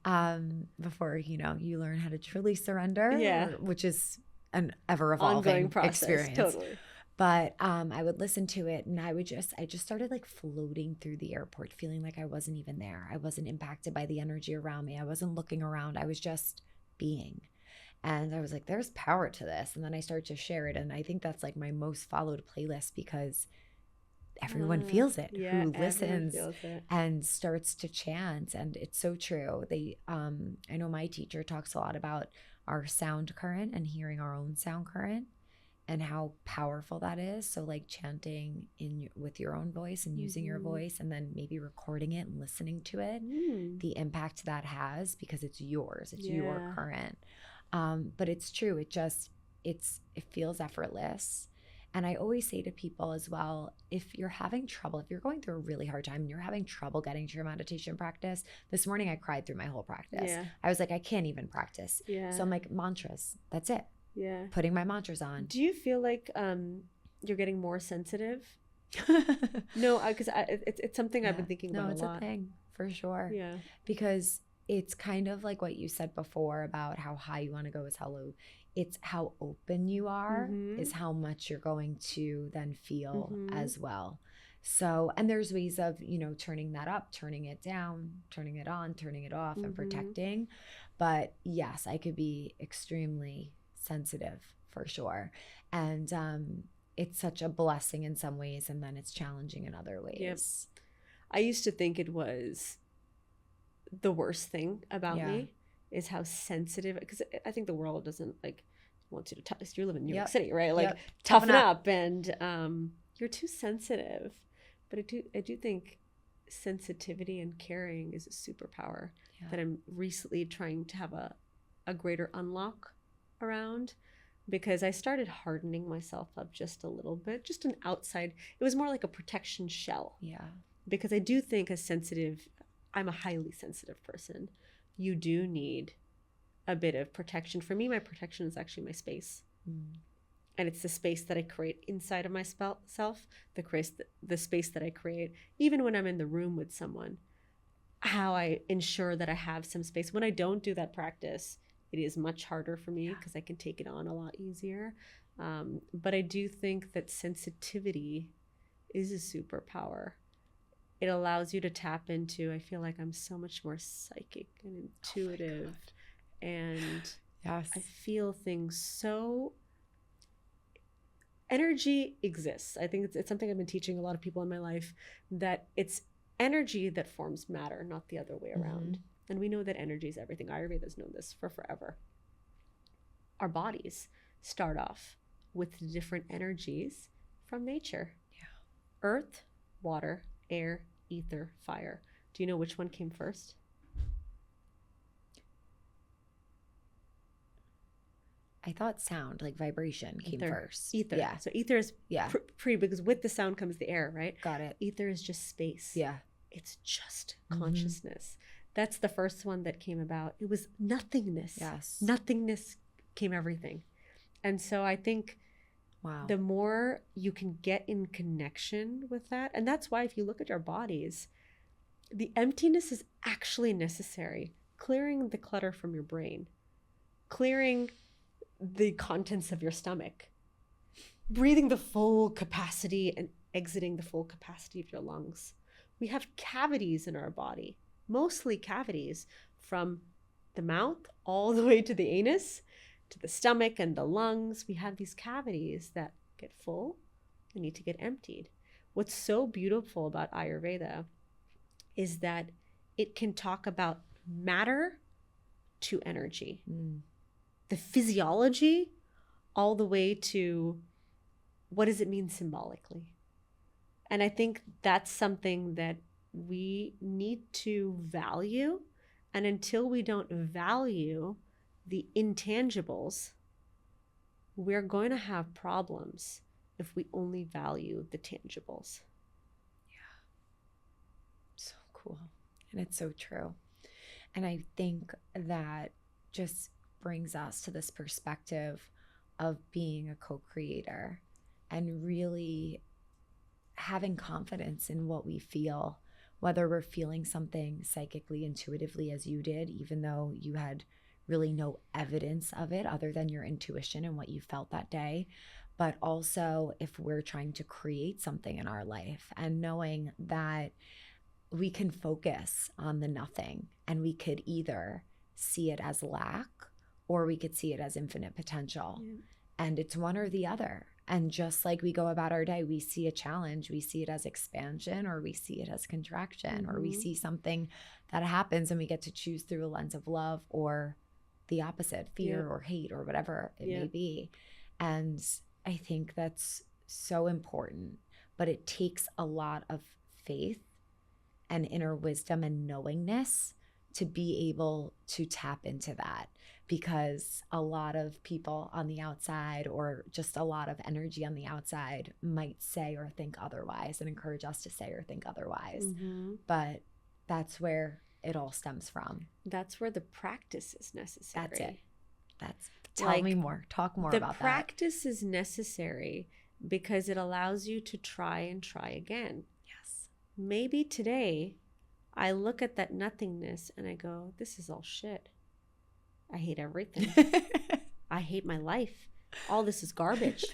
Before, you learn how to truly surrender, which is an ever evolving experience. Totally. But I would listen to it and I just started like floating through the airport, feeling like I wasn't even there. I wasn't impacted by the energy around me. I wasn't looking around. I was just being. And I was like, there's power to this. And then I started to share it. And I think that's like my most followed playlist because everyone feels it who listens and starts to chant. And it's so true. I know my teacher talks a lot about our sound current and hearing our own sound current and how powerful that is. So like chanting with your own voice and using your voice and then maybe recording it and listening to it, the impact that has because it's yours, it's your current. But it's true. It feels effortless. And I always say to people as well, if you're having trouble, if you're going through a really hard time and you're having trouble getting to your meditation practice, this morning I cried through my whole practice. Yeah. I was like, I can't even practice. Yeah. So I'm like, mantras, that's it. Yeah. Putting my mantras on. Do you feel like you're getting more sensitive? No, because it's something I've been thinking about a lot. No, it's a thing for sure. Yeah. Because it's kind of like what you said before about how high you want to go is how low. It's how open you are is how much you're going to then feel as well. So, and there's ways of, turning that up, turning it down, turning it on, turning it off and protecting. But yes, I could be extremely sensitive for sure. And it's such a blessing in some ways and then it's challenging in other ways. Yep. I used to think it was the worst thing about me is how sensitive, because I think the world doesn't want you to you live in New York City, right? Toughen up and you're too sensitive. But I do think sensitivity and caring is a superpower that I'm recently trying to have a greater unlock around, because I started hardening myself up just a little bit, just an outside. It was more like a protection shell. Yeah. Because I do think I'm a highly sensitive person. You do need a bit of protection. For me, my protection is actually my space. And it's the space that I create inside of myself, the space that I create, even when I'm in the room with someone, how I ensure that I have some space. When I don't do that practice, it is much harder for me because I can take it on a lot easier. But I do think that sensitivity is a superpower. It allows you to tap into, I feel like I'm so much more psychic and intuitive. And I feel things so... Energy exists. I think it's something I've been teaching a lot of people in my life, that it's energy that forms matter, not the other way around. And we know that energy is everything. Ayurveda's known this for forever. Our bodies start off with different energies from nature. Yeah. Earth, water, air, ether, fire. Do you know which one came first? I thought sound, like vibration, came first. Ether. Yeah. So ether is Yeah. because with the sound comes the air, right? Got it. Ether is just space. Yeah. It's just consciousness. That's the first one that came about. It was nothingness. Yes. Nothingness came everything. And so I think the more you can get in connection with that, and that's why if you look at your bodies, the emptiness is actually necessary. Clearing the clutter from your brain, clearing the contents of your stomach, breathing the full capacity and exiting the full capacity of your lungs. We have cavities in our body, mostly cavities from the mouth all the way to the anus, to the stomach and the lungs. We have these cavities that get full and need to get emptied. What's so beautiful about Ayurveda is that it can talk about matter to energy, the physiology, all the way to what does it mean symbolically. And I think that's something that we need to value. And until we don't value the intangibles, we're going to have problems if we only value the tangibles. Yeah. So cool. And it's so true. And I think that just brings us to this perspective of being a co-creator and really having confidence in what we feel, whether we're feeling something psychically, intuitively as you did, even though you had really no evidence of it other than your intuition and what you felt that day. But also if we're trying to create something in our life and knowing that we can focus on the nothing and we could either see it as lack or we could see it as infinite potential. Yeah. And it's one or the other. And just like we go about our day, we see a challenge, we see it as expansion or we see it as contraction, or we see something that happens and we get to choose through a lens of love or the opposite, fear or hate or whatever it may be. And I think that's so important, but it takes a lot of faith and inner wisdom and knowingness to be able to tap into that, because a lot of people on the outside or just a lot of energy on the outside might say or think otherwise and encourage us to say or think otherwise. But that's where it all stems from. That's where the practice is necessary. That's it. Tell me more. Talk more about that. The practice is necessary because it allows you to try and try again. Yes. Maybe today I look at that nothingness and I go, this is all shit. I hate everything. I hate my life. All this is garbage.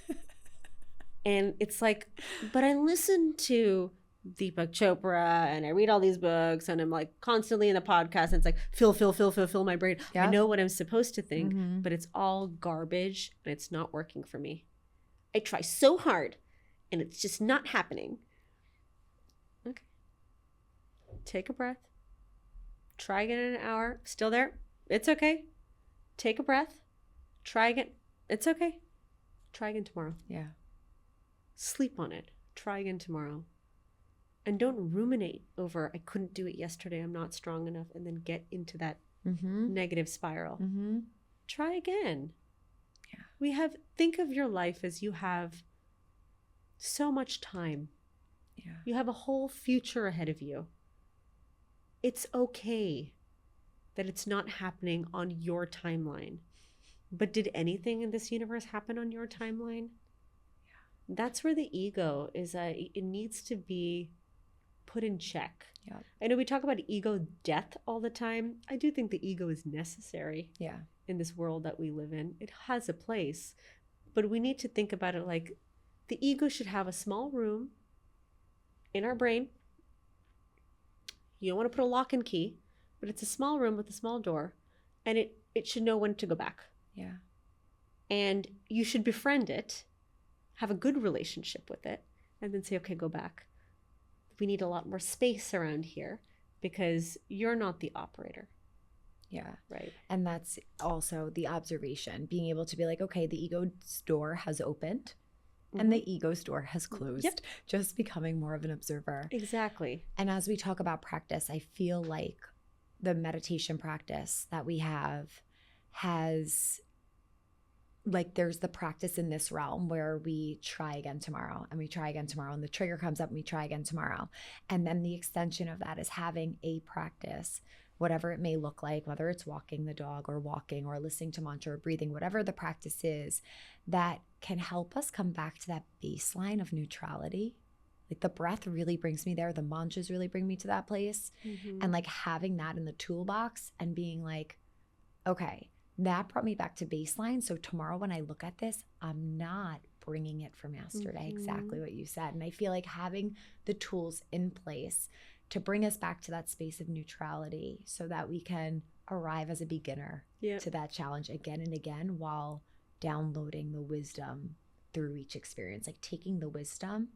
And it's like, but I listen to Deepak Chopra and I read all these books and I'm like constantly in the podcast and it's like, fill my brain. Yeah. I know what I'm supposed to think, but it's all garbage and it's not working for me. I try so hard and it's just not happening. Okay. Take a breath. Try again in an hour. Still there? It's okay. Take a breath. Try again. It's okay. Try again tomorrow. Yeah. Sleep on it. Try again tomorrow. And don't ruminate over, I couldn't do it yesterday, I'm not strong enough, and then get into that negative spiral. Try again. Yeah. Think of your life as you have so much time. Yeah. You have a whole future ahead of you. It's okay that it's not happening on your timeline. But did anything in this universe happen on your timeline? Yeah. That's where the ego is. It needs to be put in check. Yeah. I know we talk about ego death all the time. I do think the ego is necessary in this world that we live in. It has a place, but we need to think about it like the ego should have a small room in our brain. You don't want to put a lock and key, but it's a small room with a small door, and it should know when to go back. Yeah. And you should befriend it, have a good relationship with it, and then say, okay, go back. We need a lot more space around here because you're not the operator. Yeah. Right. And that's also the observation, being able to be like, okay, the ego's door has opened and the ego's door has closed. Yep. Just becoming more of an observer. Exactly. And as we talk about practice, I feel like the meditation practice that we have has like there's the practice in this realm where we try again tomorrow and we try again tomorrow and the trigger comes up and we try again tomorrow. And then the extension of that is having a practice, whatever it may look like, whether it's walking the dog or walking or listening to mantra or breathing, whatever the practice is, that can help us come back to that baseline of neutrality. Like the breath really brings me there. The mantras really bring me to that place. Mm-hmm. And like having that in the toolbox and being like, okay, that brought me back to baseline. So tomorrow when I look at this, I'm not bringing it from yesterday. Mm-hmm. Exactly what you said. And I feel like having the tools in place to bring us back to that space of neutrality so that we can arrive as a beginner to that challenge again and again while downloading the wisdom through each experience, like taking the wisdom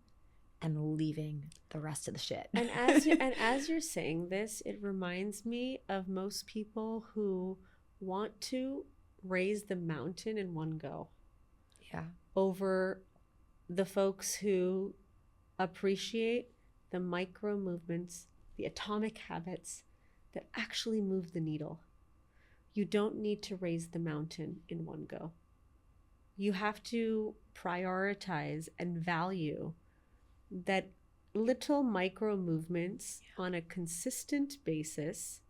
and leaving the rest of the shit. And as you're saying this, it reminds me of most people who want to raise the mountain in one go. Yeah. Over the folks who appreciate the micro movements, the atomic habits that actually move the needle. You don't need to raise the mountain in one go. You have to prioritize and value that little micro movements on a consistent basis,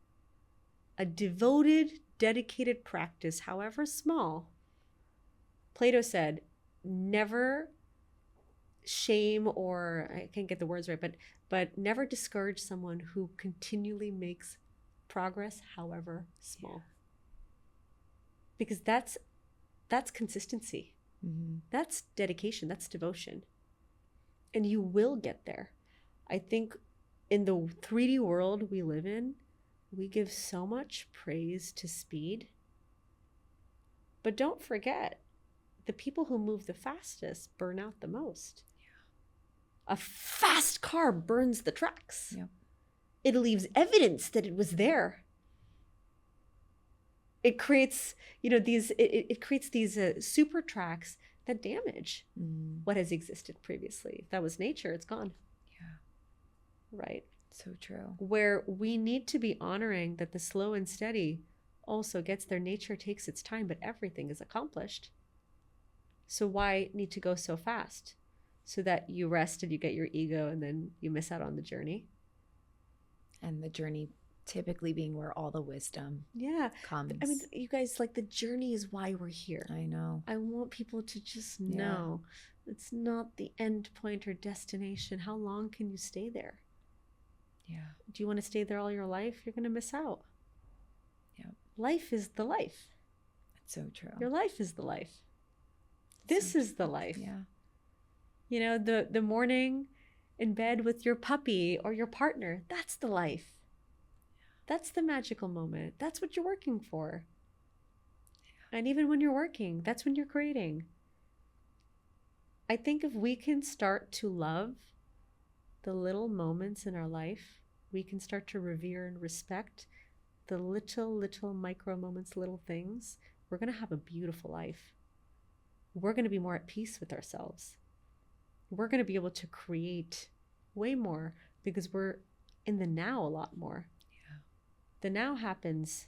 a devoted, dedicated practice, however small. Plato said, never shame, or I can't get the words right, but never discourage someone who continually makes progress, however small. Because that's consistency. Mm-hmm. That's dedication. That's devotion. And you will get there. I think in the 3D world we live in, we give so much praise to speed. But don't forget, the people who move the fastest burn out the most. Yeah. A fast car burns the tracks. Yep. It leaves evidence that it was there. It creates, it creates these super tracks that damage what has existed previously. If that was nature, it's gone. Yeah. Right. So true. Where we need to be honoring that the slow and steady also gets there. Nature takes its time, but everything is accomplished. So why need to go so fast? So that you rest and you get your ego and then you miss out on the journey. And the journey typically being where all the wisdom comes. I mean, you guys, like, the journey is why we're here. I know. I want people to just know it's not the end point or destination. How long can you stay there? Yeah. Do you want to stay there all your life? You're going to miss out. Yeah. Life is the life. It's so true. Your life is the life. This is the life. Yeah. You know, the morning in bed with your puppy or your partner, that's the life. That's the magical moment. That's what you're working for. Yeah. And even when you're working, that's when you're creating. I think if we can start to love the little moments in our life, we can start to revere and respect the little micro moments, little things, we're going to have a beautiful life. We're going to be more at peace with ourselves. We're going to be able to create way more because we're in the now a lot more. Yeah. The now happens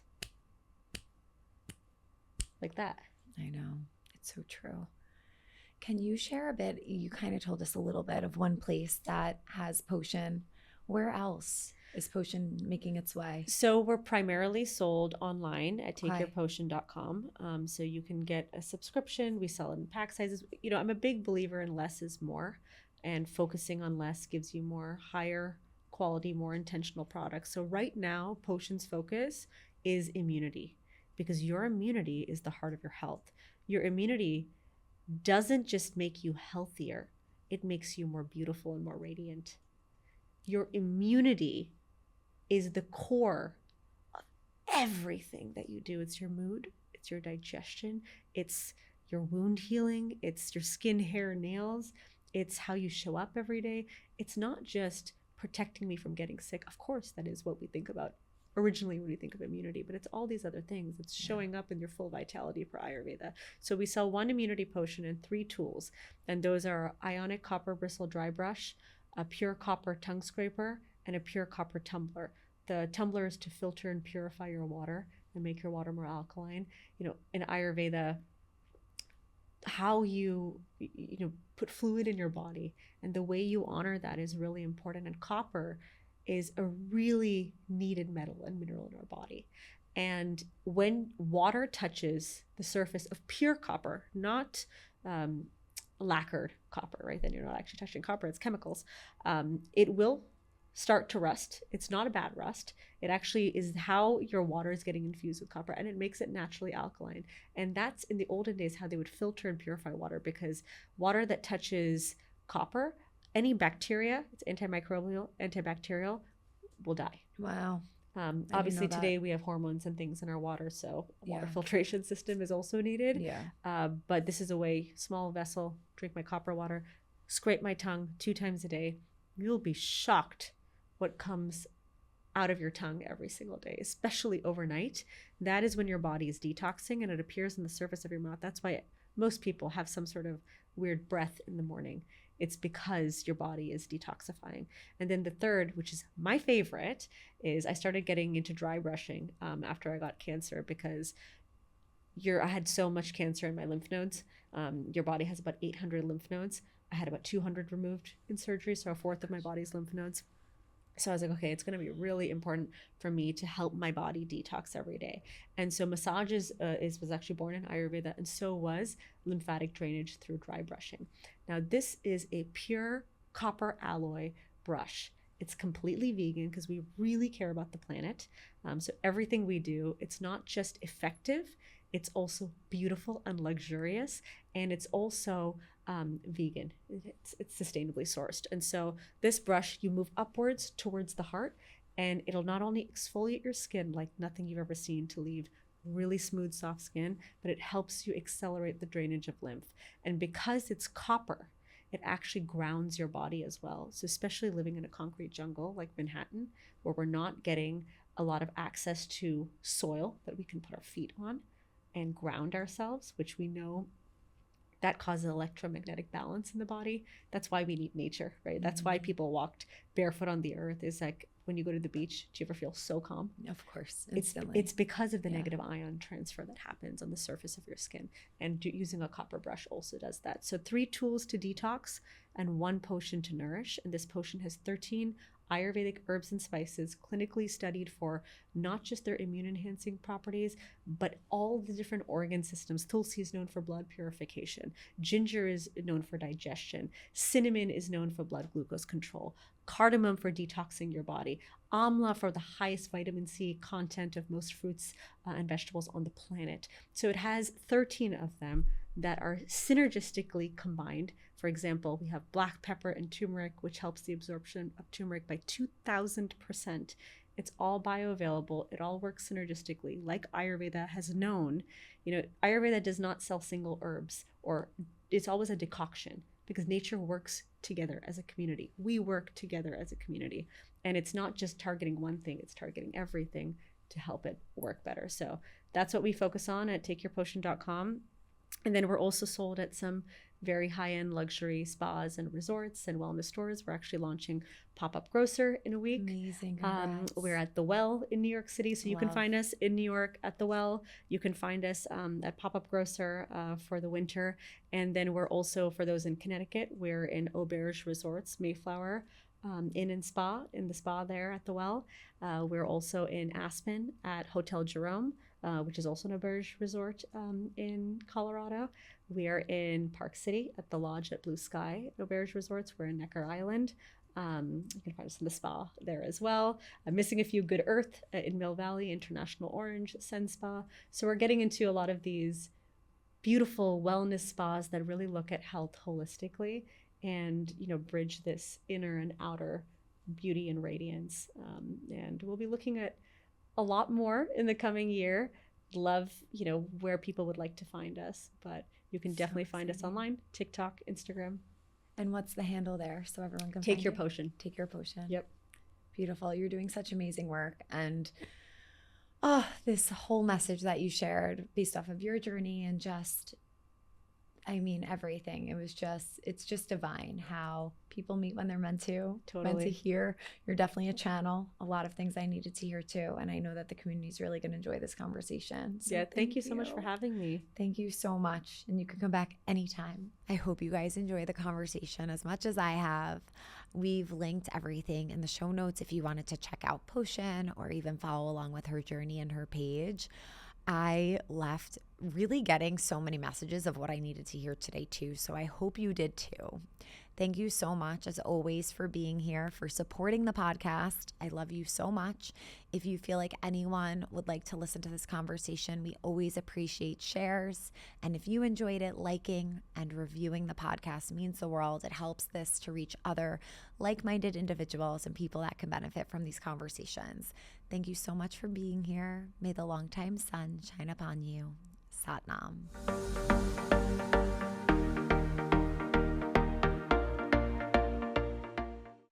like that. I know. It's so true. Can you share a bit? You kind of told us a little bit of one place that has Potion. Where else is Potion making its way? So we're primarily sold online at takeyourpotion.com. So you can get a subscription. We sell it in pack sizes. You know, I'm a big believer in less is more, and focusing on less gives you more higher quality, more intentional products. So right now, Potion's focus is immunity, because your immunity is the heart of your health. Your immunity doesn't just make you healthier, it makes you more beautiful and more radiant. Your immunity is the core of everything that you do. It's your mood, it's your digestion, it's your wound healing, it's your skin, hair, nails, it's how you show up every day. It's not just protecting me from getting sick. Of course, that is what we think about originally when we think of immunity, but it's all these other things. It's showing up in your full vitality for Ayurveda. So we sell 1 immunity potion and 3 tools, and those are ionic copper bristle dry brush, a pure copper tongue scraper, and a pure copper tumbler. The tumbler is to filter and purify your water and make your water more alkaline. You know, in Ayurveda, how you put fluid in your body, and the way you honor that is really important. And copper is a really needed metal and mineral in our body. And when water touches the surface of pure copper, not lacquered copper, right? Then you're not actually touching copper, it's chemicals. It will start to rust. It's not a bad rust. It actually is how your water is getting infused with copper, and it makes it naturally alkaline. And that's in the olden days how they would filter and purify water, because water that touches copper, any bacteria, it's antimicrobial, antibacterial, will die. Wow. Obviously today we have hormones and things in our water, so water filtration system is also needed. But this is a way, small vessel, drink my copper water, scrape my tongue 2 times a day. You'll be shocked what comes out of your tongue every single day, especially overnight. That is when your body is detoxing, and it appears on the surface of your mouth. That's why most people have some sort of weird breath in the morning. It's because your body is detoxifying. And then the third, which is my favorite, is I started getting into dry brushing after I got cancer, because I had so much cancer in my lymph nodes. Your body has about 800 lymph nodes. I had about 200 removed in surgery, so 1/4 of my body's lymph nodes. So I was like, okay, it's going to be really important for me to help my body detox every day. And so massages was actually born in Ayurveda, and so was lymphatic drainage through dry brushing. Now, this is a pure copper alloy brush. It's completely vegan because we really care about the planet. So everything we do, it's not just effective, it's also beautiful and luxurious, and it's also vegan. It's sustainably sourced. And so this brush, you move upwards towards the heart, and it'll not only exfoliate your skin like nothing you've ever seen to leave really smooth, soft skin, but it helps you accelerate the drainage of lymph. And because it's copper, it actually grounds your body as well. So especially living in a concrete jungle like Manhattan, where we're not getting a lot of access to soil that we can put our feet on and ground ourselves, which we know that causes electromagnetic balance in the body. That's why we need nature, right? That's why people walked barefoot on the earth. Is like, when you go to the beach, do you ever feel so calm? Of course, instantly. It's because of the negative ion transfer that happens on the surface of your skin. And using a copper brush also does that. So 3 tools to detox and 1 potion to nourish. And this potion has 13 Ayurvedic herbs and spices, clinically studied for not just their immune enhancing properties, but all the different organ systems. Tulsi is known for blood purification. Ginger is known for digestion. Cinnamon is known for blood glucose control. Cardamom for detoxing your body. Amla for the highest vitamin C content of most fruits and vegetables on the planet. So it has 13 of them that are synergistically combined. For example, we have black pepper and turmeric, which helps the absorption of turmeric by 2,000%. It's all bioavailable. It all works synergistically, like Ayurveda has known. Ayurveda does not sell single herbs, or it's always a decoction, because nature works together as a community. We work together as a community. And it's not just targeting one thing, it's targeting everything to help it work better. So that's what we focus on at takeyourpotion.com. And then we're also sold at some very high-end luxury spas and resorts and wellness stores. We're actually launching Pop-Up Grocer in a week. Amazing. We're at The Well in New York City. So you can find us in New York at The Well. You can find us at Pop-Up Grocer for the winter. And then we're also, for those in Connecticut, we're in Auberge Resorts, Mayflower, Inn and Spa, in the spa there at The Well. We're also in Aspen at Hotel Jerome, which is also an auberge resort in Colorado. We are in Park City at the Lodge at Blue Sky Auberge Resorts. We're in Necker Island. You can find us in the spa there as well. I'm missing a few Good Earth in Mill Valley, International Orange, Sen Spa. So we're getting into a lot of these beautiful wellness spas that really look at health holistically and bridge this inner and outer beauty and radiance. And we'll be looking at a lot more in the coming year. Love, where people would like to find us, but you can definitely find us online, TikTok, Instagram. And what's the handle there so everyone can Take find Your you? Potion. Take Your Potion. Yep. Beautiful. You're doing such amazing work. And this whole message that you shared based off of your journey and just I mean, everything. It's just divine how people meet when they're meant to. Totally. Meant to hear. You're definitely a channel. A lot of things I needed to hear too. And I know that the community is really going to enjoy this conversation. So yeah, thank you so much for having me. Thank you so much. And you can come back anytime. I hope you guys enjoy the conversation as much as I have. We've linked everything in the show notes if you wanted to check out Potion or even follow along with her journey and her page. I left really getting so many messages of what I needed to hear today too. So I hope you did too. Thank you so much, as always, for being here, for supporting the podcast. I love you so much. If you feel like anyone would like to listen to this conversation, we always appreciate shares. And if you enjoyed it, liking and reviewing the podcast means the world. It helps this to reach other like-minded individuals and people that can benefit from these conversations. Thank you so much for being here. May the longtime sun shine upon you. Sat Nam.